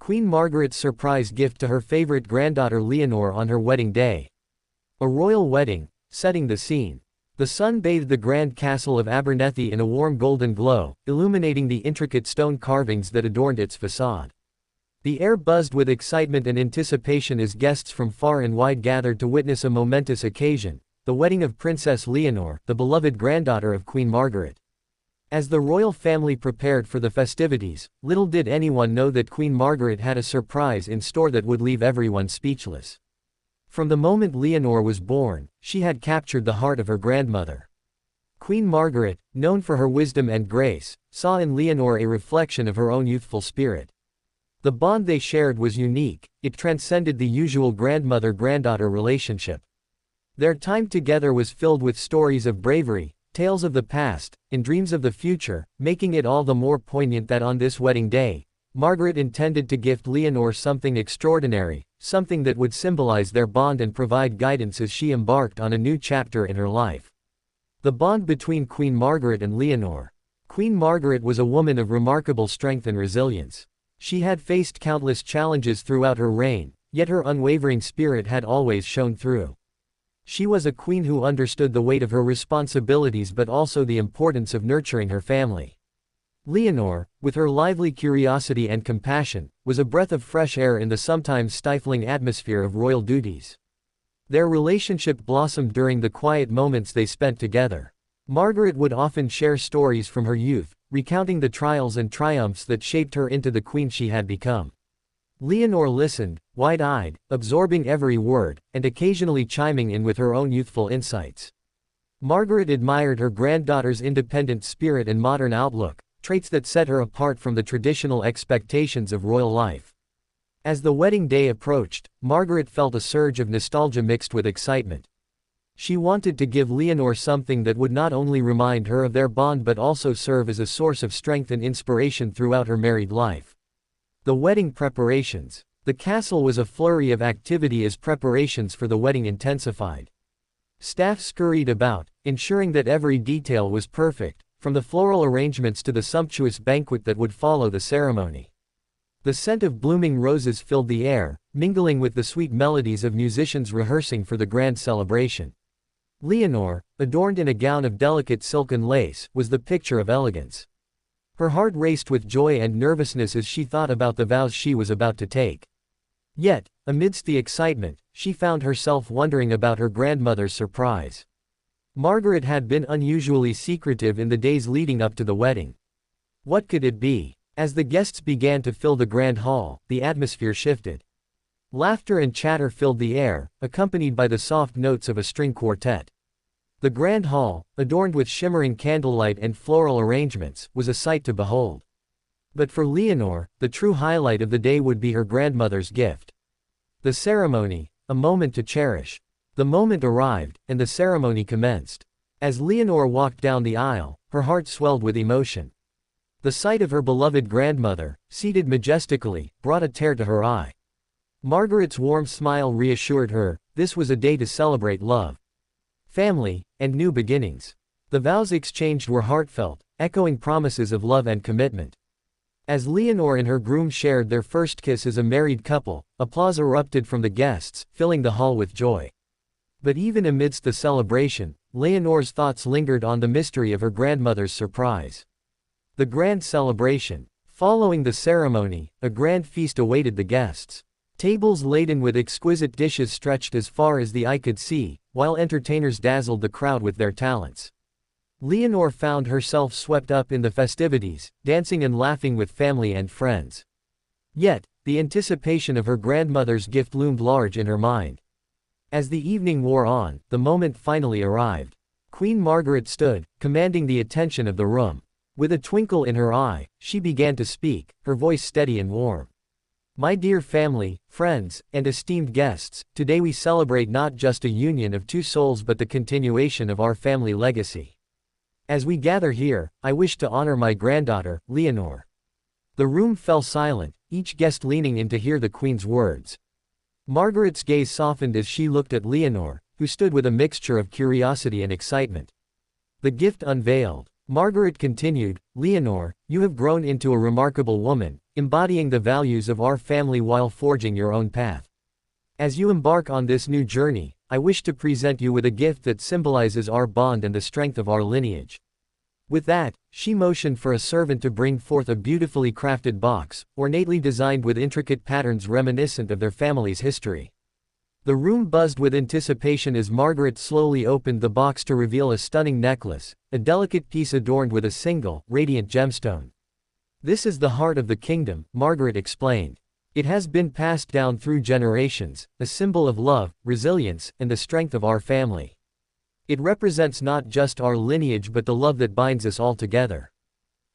Queen Margaret's surprise gift to her favorite granddaughter Leonor on her wedding day. A royal wedding, setting the scene. The sun bathed the grand castle of Abernethy in a warm golden glow, illuminating the intricate stone carvings that adorned its facade. The air buzzed with excitement and anticipation as guests from far and wide gathered to witness a momentous occasion, the wedding of Princess Leonor, the beloved granddaughter of Queen Margaret. As the royal family prepared for the festivities, little did anyone know that Queen Margaret had a surprise in store that would leave everyone speechless. From the moment Leonor was born, she had captured the heart of her grandmother. Queen Margaret, known for her wisdom and grace, saw in Leonor a reflection of her own youthful spirit. The bond they shared was unique, it transcended the usual grandmother-granddaughter relationship. Their time together was filled with stories of bravery, tales of the past, and dreams of the future, making it all the more poignant that on this wedding day, Margaret intended to gift Leonor something extraordinary, something that would symbolize their bond and provide guidance as she embarked on a new chapter in her life. The bond between Queen Margaret and Leonor. Queen Margaret was a woman of remarkable strength and resilience. She had faced countless challenges throughout her reign, yet her unwavering spirit had always shone through. She was a queen who understood the weight of her responsibilities but also the importance of nurturing her family. Leonor, with her lively curiosity and compassion, was a breath of fresh air in the sometimes stifling atmosphere of royal duties. Their relationship blossomed during the quiet moments they spent together. Margaret would often share stories from her youth, recounting the trials and triumphs that shaped her into the queen she had become. Leonor listened, wide-eyed, absorbing every word, and occasionally chiming in with her own youthful insights. Margaret admired her granddaughter's independent spirit and modern outlook, traits that set her apart from the traditional expectations of royal life. As the wedding day approached, Margaret felt a surge of nostalgia mixed with excitement. She wanted to give Leonor something that would not only remind her of their bond but also serve as a source of strength and inspiration throughout her married life. The wedding preparations. The castle was a flurry of activity as preparations for the wedding intensified. Staff scurried about, ensuring that every detail was perfect, from the floral arrangements to the sumptuous banquet that would follow the ceremony. The scent of blooming roses filled the air, mingling with the sweet melodies of musicians rehearsing for the grand celebration. Leonor, adorned in a gown of delicate silken lace, was the picture of elegance. Her heart raced with joy and nervousness as she thought about the vows she was about to take. Yet, amidst the excitement, she found herself wondering about her grandmother's surprise. Margaret had been unusually secretive in the days leading up to the wedding. What could it be? As the guests began to fill the grand hall, the atmosphere shifted. Laughter and chatter filled the air, accompanied by the soft notes of a string quartet. The grand hall, adorned with shimmering candlelight and floral arrangements, was a sight to behold. But for Leonor, the true highlight of the day would be her grandmother's gift. The ceremony, a moment to cherish. The moment arrived, and the ceremony commenced. As Leonor walked down the aisle, her heart swelled with emotion. The sight of her beloved grandmother, seated majestically, brought a tear to her eye. Margaret's warm smile reassured her, this was a day to celebrate love, family, and new beginnings. The vows exchanged were heartfelt, echoing promises of love and commitment. As Leonor and her groom shared their first kiss as a married couple, applause erupted from the guests, filling the hall with joy. But even amidst the celebration, Leonor's thoughts lingered on the mystery of her grandmother's surprise. The grand celebration. Following the ceremony, a grand feast awaited the guests. Tables laden with exquisite dishes stretched as far as the eye could see, while entertainers dazzled the crowd with their talents. Leonor found herself swept up in the festivities, dancing and laughing with family and friends. Yet, the anticipation of her grandmother's gift loomed large in her mind. As the evening wore on, the moment finally arrived. Queen Margaret stood, commanding the attention of the room. With a twinkle in her eye, she began to speak, her voice steady and warm. My dear family, friends, and esteemed guests, today we celebrate not just a union of two souls but the continuation of our family legacy. As we gather here, I wish to honor my granddaughter, Leonor. The room fell silent, each guest leaning in to hear the Queen's words. Margaret's gaze softened as she looked at Leonor, who stood with a mixture of curiosity and excitement. The gift unveiled. Margaret continued, Leonor, you have grown into a remarkable woman, embodying the values of our family while forging your own path. As you embark on this new journey, I wish to present you with a gift that symbolizes our bond and the strength of our lineage. With that, she motioned for a servant to bring forth a beautifully crafted box, ornately designed with intricate patterns reminiscent of their family's history. The room buzzed with anticipation as Margaret slowly opened the box to reveal a stunning necklace, a delicate piece adorned with a single, radiant gemstone. "This is the heart of the kingdom," Margaret explained. "It has been passed down through generations, a symbol of love, resilience, and the strength of our family. It represents not just our lineage but the love that binds us all together."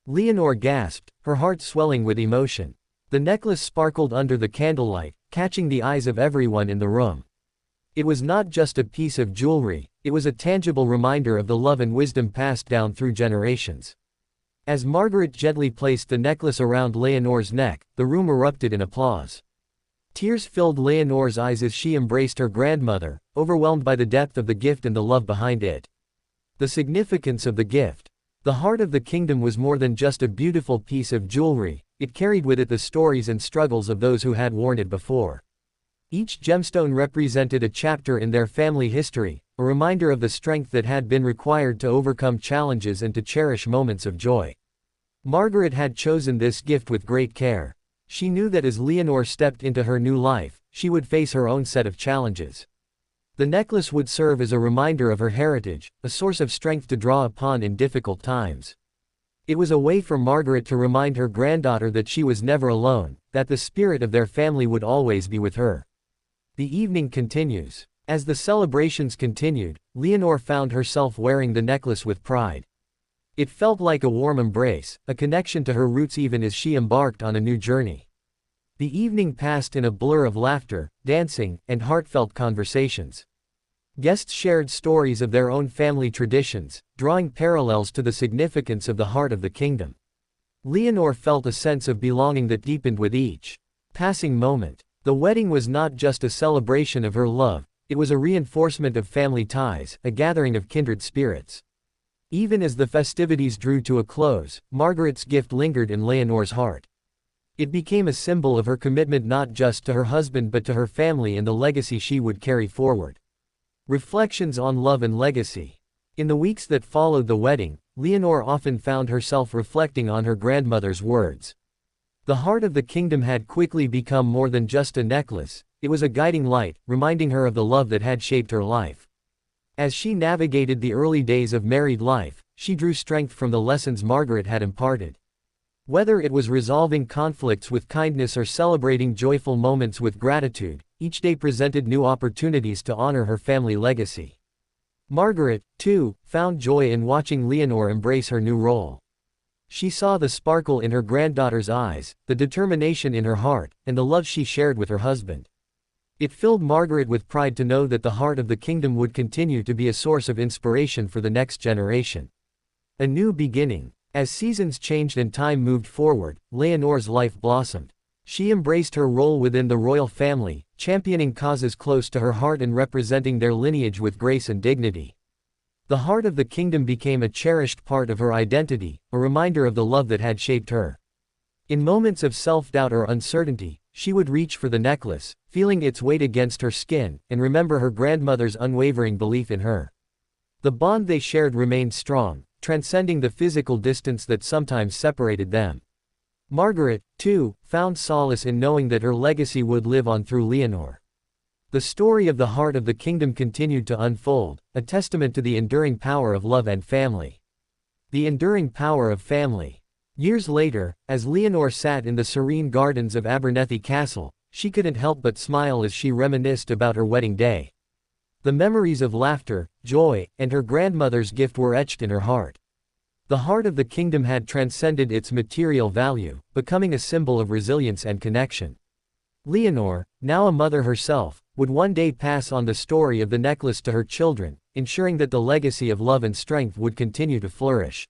Leonor gasped, her heart swelling with emotion. The necklace sparkled under the candlelight, catching the eyes of everyone in the room. It was not just a piece of jewelry, it was a tangible reminder of the love and wisdom passed down through generations. As Margaret gently placed the necklace around Leonor's neck, the room erupted in applause. Tears filled Leonor's eyes as she embraced her grandmother, overwhelmed by the depth of the gift and the love behind it. The significance of the gift. The heart of the kingdom was more than just a beautiful piece of jewelry, it carried with it the stories and struggles of those who had worn it before. Each gemstone represented a chapter in their family history, a reminder of the strength that had been required to overcome challenges and to cherish moments of joy. Margaret had chosen this gift with great care. She knew that as Leonor stepped into her new life, she would face her own set of challenges. The necklace would serve as a reminder of her heritage, a source of strength to draw upon in difficult times. It was a way for Margaret to remind her granddaughter that she was never alone, that the spirit of their family would always be with her. The evening continues. As the celebrations continued, Leonor found herself wearing the necklace with pride. It felt like a warm embrace, a connection to her roots even as she embarked on a new journey. The evening passed in a blur of laughter, dancing, and heartfelt conversations. Guests shared stories of their own family traditions, drawing parallels to the significance of the heart of the kingdom. Leonor felt a sense of belonging that deepened with each passing moment. The wedding was not just a celebration of her love, it was a reinforcement of family ties, a gathering of kindred spirits. Even as the festivities drew to a close, Margaret's gift lingered in Leonor's heart. It became a symbol of her commitment not just to her husband but to her family and the legacy she would carry forward. Reflections on love and legacy. In the weeks that followed the wedding, Leonor often found herself reflecting on her grandmother's words. The heart of the kingdom had quickly become more than just a necklace, it was a guiding light, reminding her of the love that had shaped her life. As she navigated the early days of married life, she drew strength from the lessons Margaret had imparted. Whether it was resolving conflicts with kindness or celebrating joyful moments with gratitude, each day presented new opportunities to honor her family legacy. Margaret, too, found joy in watching Leonor embrace her new role. She saw the sparkle in her granddaughter's eyes, the determination in her heart, and the love she shared with her husband. It filled Margaret with pride to know that the heart of the kingdom would continue to be a source of inspiration for the next generation. A new beginning. As seasons changed and time moved forward, Leonor's life blossomed. She embraced her role within the royal family, championing causes close to her heart and representing their lineage with grace and dignity. The heart of the kingdom became a cherished part of her identity, a reminder of the love that had shaped her. In moments of self-doubt or uncertainty, she would reach for the necklace, feeling its weight against her skin, and remember her grandmother's unwavering belief in her. The bond they shared remained strong, transcending the physical distance that sometimes separated them. Margaret, too, found solace in knowing that her legacy would live on through Leonor. The story of the heart of the kingdom continued to unfold, a testament to the enduring power of love and family. The enduring power of family. Years later, as Leonor sat in the serene gardens of Abernethy Castle, she couldn't help but smile as she reminisced about her wedding day. The memories of laughter, joy, and her grandmother's gift were etched in her heart. The heart of the kingdom had transcended its material value, becoming a symbol of resilience and connection. Leonor, now a mother herself, would one day pass on the story of the necklace to her children, ensuring that the legacy of love and strength would continue to flourish.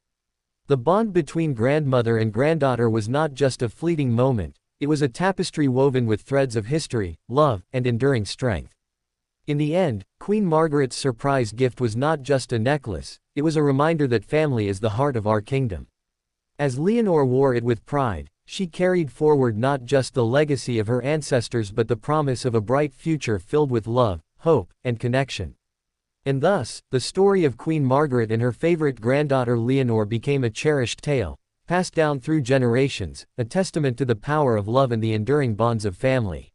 The bond between grandmother and granddaughter was not just a fleeting moment, it was a tapestry woven with threads of history, love, and enduring strength. In the end, Queen Margaret's surprise gift was not just a necklace, it was a reminder that family is the heart of our kingdom. As Leonor wore it with pride, She carried forward not just the legacy of her ancestors but the promise of a bright future filled with love, hope, and connection. And thus, the story of Queen Margaret and her favorite granddaughter Leonor became a cherished tale, passed down through generations, a testament to the power of love and the enduring bonds of family.